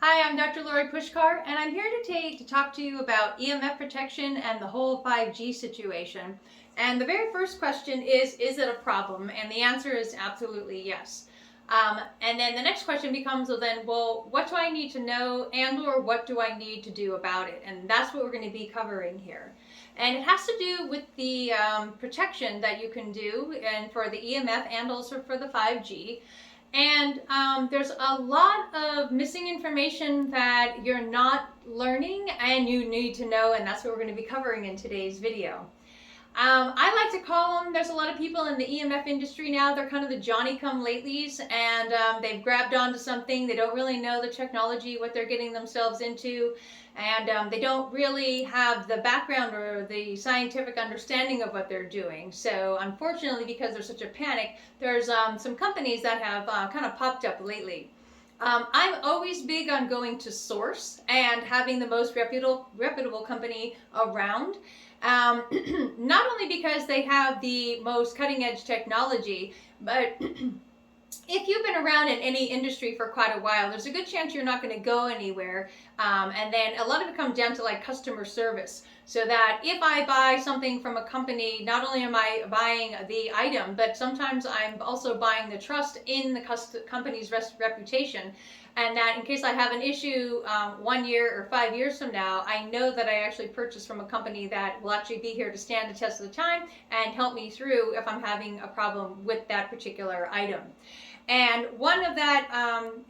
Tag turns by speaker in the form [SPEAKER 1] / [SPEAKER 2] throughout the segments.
[SPEAKER 1] Hi, I'm Dr. Lori Puskar, and I'm here today to talk to you about EMF protection and the whole 5G situation. And the very first question is it a problem? And the answer is absolutely yes. And then the next question becomes, well, what do I need to know and or what do I need to do about it? And that's what we're going to be covering here. And it has to do with the protection that you can do and for the EMF and also for the 5G. And there's a lot of missing information that you're not learning and you need to know, and that's what we're going to be covering in today's video. I like to call them, there's a lot of people in the EMF industry now, they're kind of the Johnny-come-latelys, and they've grabbed onto something, they don't really know the technology, what they're getting themselves into, and they don't really have the background or the scientific understanding of what they're doing. So unfortunately, because there's such a panic, there's some companies that have kind of popped up lately. I'm always big on going to source and having the most reputable company around. Not only because they have the most cutting edge technology, but if you've been around in any industry for quite a while, there's a good chance you're not going to go anywhere. And then a lot of it comes down to like customer service. So that if I buy something from a company, not only am I buying the item, but sometimes I'm also buying the trust in the company's reputation. And that in case I have an issue 1 year or 5 years from now, I know that I actually purchased from a company that will actually be here to stand the test of the time and help me through if I'm having a problem with that particular item. And one of that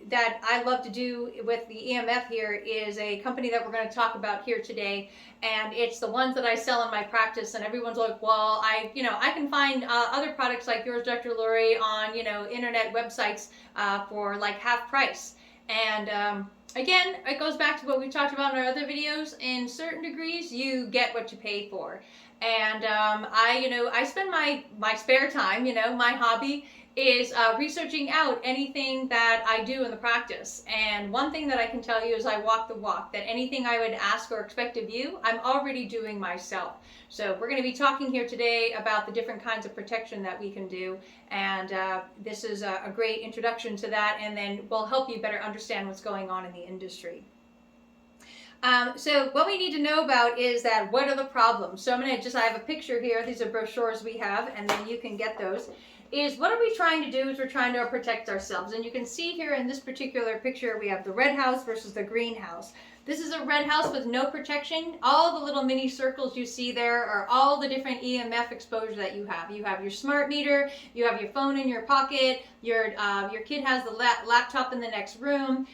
[SPEAKER 1] that I love to do with the EMF here is a company that we're going to talk about here today, and it's the ones that I sell in my practice. And everyone's like, "Well, I can find other products like yours, Dr. Lori, on internet websites for like half price." And again, it goes back to what we talked about in our other videos. In certain degrees, you get what you pay for. And I spend my spare time, my hobby is researching out anything that I do in the practice. And one thing that I can tell you is I walk the walk, that anything I would ask or expect of you, I'm already doing myself. So we're going to be talking here today about the different kinds of protection that we can do. And this is a great introduction to that, and then will help you better understand what's going on in the industry. So what we need to know about is that what are the problems? So I have a picture here. These are brochures we have, and then you can get those. Is what are we trying to do is we're trying to protect ourselves. And you can see here in this particular picture, we have the red house versus the green house. This is a red house with no protection. All the little mini circles you see there are all the different EMF exposure that you have. You have your smart meter, you have your phone in your pocket, your kid has the laptop in the next room.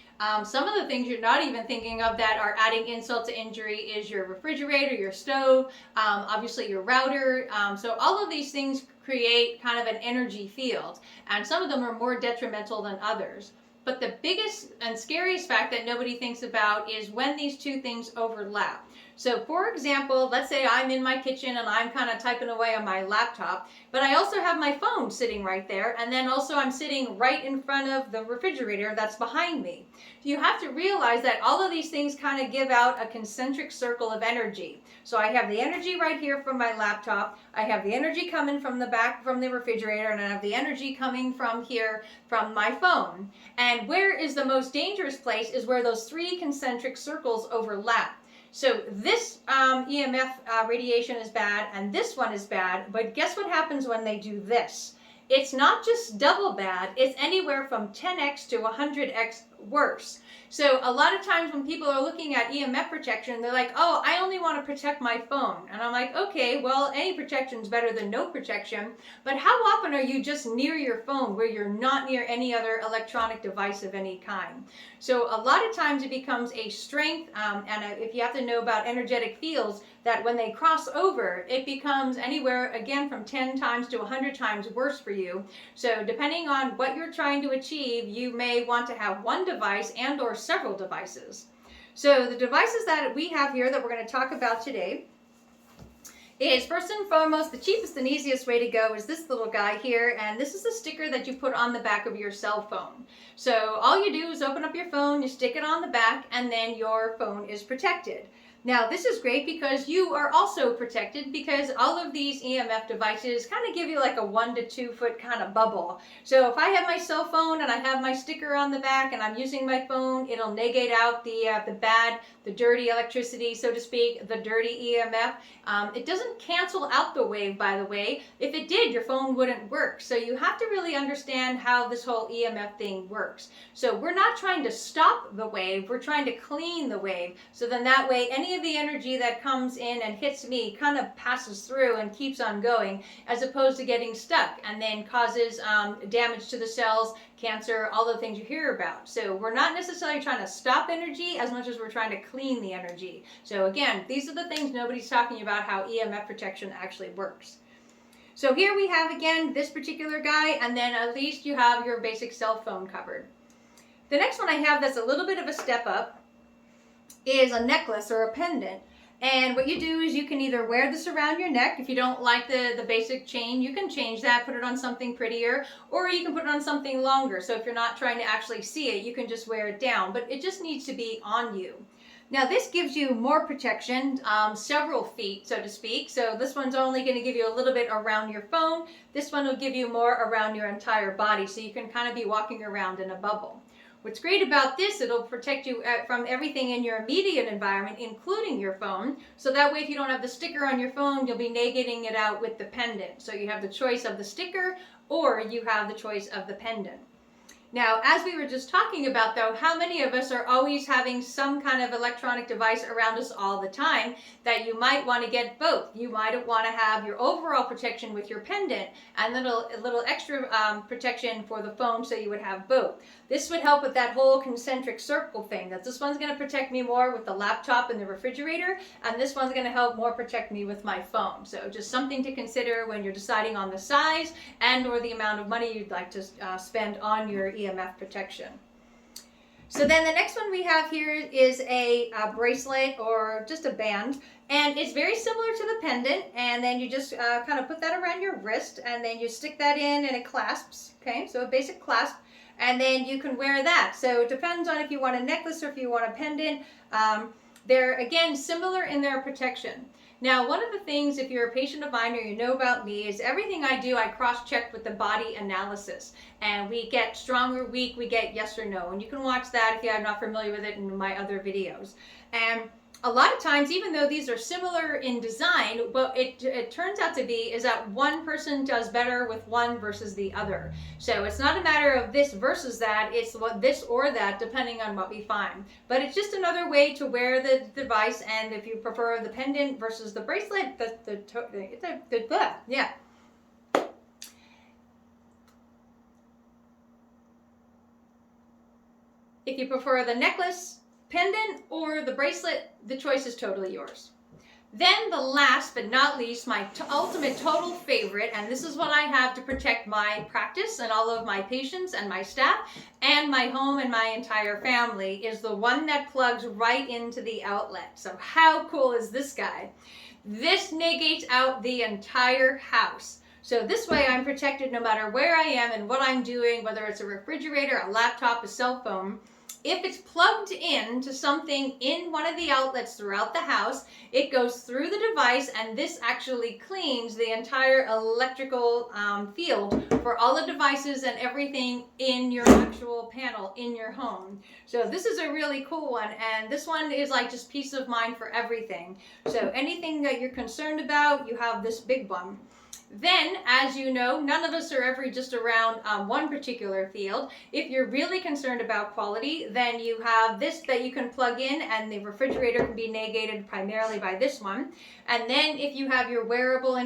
[SPEAKER 1] Some of the things you're not even thinking of that are adding insult to injury is your refrigerator, your stove, obviously your router. So all of these things create kind of an energy field, and some of them are more detrimental than others. But the biggest and scariest fact that nobody thinks about is when these two things overlap. So for example, let's say I'm in my kitchen and I'm kind of typing away on my laptop, but I also have my phone sitting right there, and then also I'm sitting right in front of the refrigerator that's behind me. You have to realize that all of these things kind of give out a concentric circle of energy. So I have the energy right here from my laptop, I have the energy coming from the back from the refrigerator, and I have the energy coming from here from my phone. And where is the most dangerous place is where those three concentric circles overlap. So this EMF radiation is bad, and this one is bad, but guess what happens when they do this? It's not just double bad, it's anywhere from 10x to 100x worse. So a lot of times when people are looking at EMF protection, they're like, oh, I only want to protect my phone. And I'm like, okay, well, any protection is better than no protection. But how often are you just near your phone where you're not near any other electronic device of any kind? So a lot of times it becomes a strength, and if you have to know about energetic fields, that when they cross over, it becomes anywhere, again, from 10 times to 100 times worse for you. So depending on what you're trying to achieve, you may want to have one device and or several devices. So the devices that we have here that we're going to talk about today is, first and foremost, the cheapest and easiest way to go is this little guy here, and this is a sticker that you put on the back of your cell phone. So all you do is open up your phone, you stick it on the back, and then your phone is protected. Now, this is great because you are also protected, because all of these EMF devices kind of give you like a 1 to 2 foot kind of bubble. So if I have my cell phone and I have my sticker on the back and I'm using my phone, it'll negate out the bad, the dirty electricity, so to speak, the dirty EMF. It doesn't cancel out the wave, by the way. If it did, your phone wouldn't work. So you have to really understand how this whole EMF thing works. So we're not trying to stop the wave, we're trying to clean the wave. So then that way, any of the energy that comes in and hits me kind of passes through and keeps on going, as opposed to getting stuck and then causes damage to the cells, cancer, all the things you hear about. So we're not necessarily trying to stop energy as much as we're trying to clean the energy. So again, these are the things nobody's talking about, how EMF protection actually works. So here we have again this particular guy, and then at least you have your basic cell phone covered. The next one I have that's a little bit of a step up is a necklace or a pendant. And what you do is you can either wear this around your neck. If you don't like the basic chain, you can change that, put it on something prettier, or you can put it on something longer. So if you're not trying to actually see it, you can just wear it down, but it just needs to be on you. Now this gives you more protection, several feet, so to speak. So this one's only going to give you a little bit around your phone. This one will give you more around your entire body, so you can kind of be walking around in a bubble. What's great about this, it'll protect you from everything in your immediate environment, including your phone. So that way, if you don't have the sticker on your phone, you'll be negating it out with the pendant. So you have the choice of the sticker, or you have the choice of the pendant. Now, as we were just talking about, though, how many of us are always having some kind of electronic device around us all the time, that you might want to get both? You might want to have your overall protection with your pendant and a little extra protection for the phone, so you would have both. This would help with that whole concentric circle thing, that this one's going to protect me more with the laptop and the refrigerator, and this one's going to help more protect me with my phone. So just something to consider when you're deciding on the size and or the amount of money you'd like to spend on your EMF protection. So then the next one we have here is a bracelet or just a band, and it's very similar to the pendant, and then you just kind of put that around your wrist, and then you stick that in and it clasps, okay, so a basic clasp, and then you can wear that. So it depends on if you want a necklace or if you want a pendant. They're, again, similar in their protection. Now, one of the things, if you're a patient of mine or you know about me, is everything I do, I cross-check with the body analysis. And we get strong or weak, we get yes or no. And you can watch that if you're not familiar with it in my other videos. And a lot of times, even though these are similar in design, what it turns out to be is that one person does better with one versus the other. So it's not a matter of this versus that, it's what this or that, depending on what we find. But it's just another way to wear the device, and if you prefer the pendant versus the bracelet, yeah. If you prefer the necklace, pendant, or the bracelet, the choice is totally yours. Then the last but not least, my ultimate total favorite, and this is what I have to protect my practice and all of my patients and my staff and my home and my entire family, is the one that plugs right into the outlet. So how cool is this guy? This negates out the entire house. So this way I'm protected no matter where I am and what I'm doing, whether it's a refrigerator, a laptop, a cell phone. If it's plugged in to something in one of the outlets throughout the house, it goes through the device, and this actually cleans the entire electrical field for all the devices and everything in your actual panel in your home. So this is a really cool one, and this one is like just peace of mind for everything. So anything that you're concerned about, you have this big one. Then, as you know, none of us are ever just around one particular field. If you're really concerned about quality, then you have this that you can plug in, and the refrigerator can be negated primarily by this one. And then if you have your wearable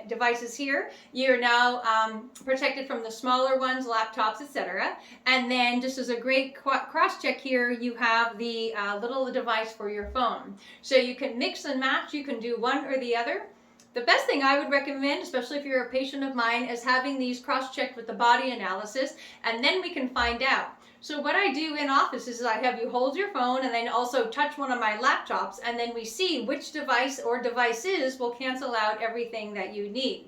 [SPEAKER 1] devices here, you're now protected from the smaller ones, laptops, etc. And then just as a great cross-check here, you have the little device for your phone. So you can mix and match, you can do one or the other. The best thing I would recommend, especially if you're a patient of mine, is having these cross-checked with the body analysis, and then we can find out. So what I do in office is I have you hold your phone and then also touch one of my laptops, and then we see which device or devices will cancel out everything that you need.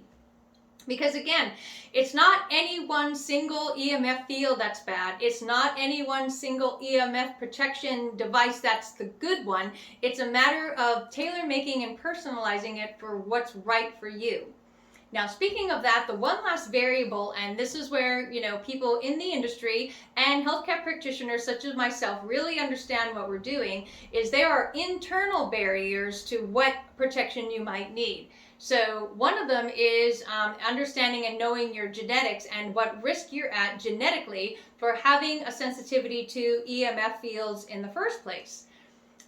[SPEAKER 1] Because again, it's not any one single EMF field that's bad. It's not any one single EMF protection device that's the good one. It's a matter of tailor making and personalizing it for what's right for you. Now, speaking of that, the one last variable, and this is where, people in the industry and healthcare practitioners such as myself really understand what we're doing, is there are internal barriers to what protection you might need. So one of them is understanding and knowing your genetics and what risk you're at genetically for having a sensitivity to EMF fields in the first place.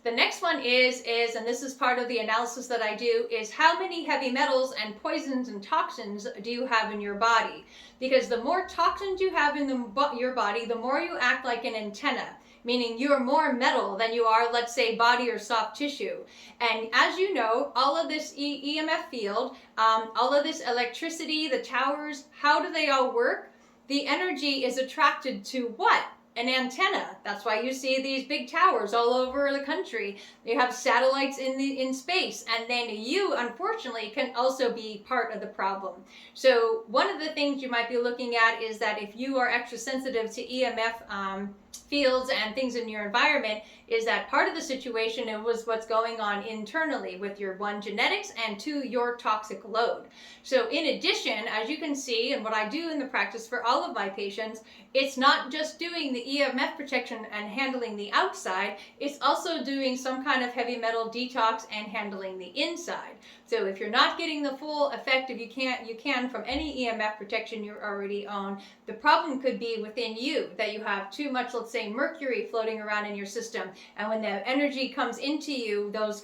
[SPEAKER 1] The next one is, and this is part of the analysis that I do, is how many heavy metals and poisons and toxins do you have in your body? Because the more toxins you have in your body, the more you act like an antenna, meaning you are more metal than you are, let's say, body or soft tissue. And as you know, all of this EMF field, all of this electricity, the towers, how do they all work? The energy is attracted to what? An antenna. That's why you see these big towers all over the country. You have satellites in space, and then you, unfortunately, can also be part of the problem. So one of the things you might be looking at is that if you are extra sensitive to EMF fields and things in your environment, is that part of the situation it was what's going on internally with your one, genetics, and two, your toxic load. So in addition, as you can see, and what I do in the practice for all of my patients, it's not just doing the EMF protection and handling the outside, it's also doing some kind of heavy metal detox and handling the inside. So if you're not getting the full effect, if you can from any EMF protection you already own, the problem could be within you, that you have too much, let's say, mercury floating around in your system. And when the energy comes into you, those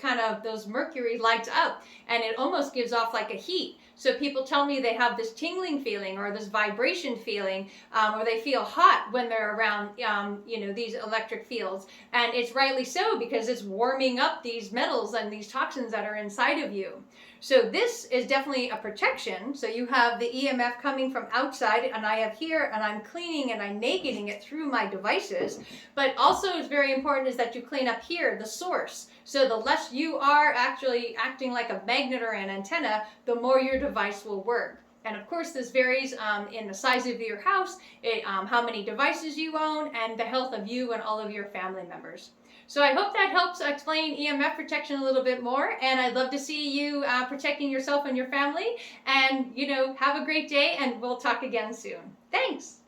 [SPEAKER 1] mercury lights up and it almost gives off like a heat. So people tell me they have this tingling feeling or this vibration feeling, or they feel hot when they're around, these electric fields. And it's rightly so, because it's warming up these metals and these toxins that are inside of you. So this is definitely a protection. So you have the EMF coming from outside, and I have here, and I'm cleaning and I'm negating it through my devices. But also is very important is that you clean up here, the source. So the less you are actually acting like a magnet or an antenna, the more your device will work. And of course, this varies in the size of your house, how many devices you own, and the health of you and all of your family members. So I hope that helps explain EMF protection a little bit more, and I'd love to see you protecting yourself and your family. And, have a great day, and we'll talk again soon. Thanks!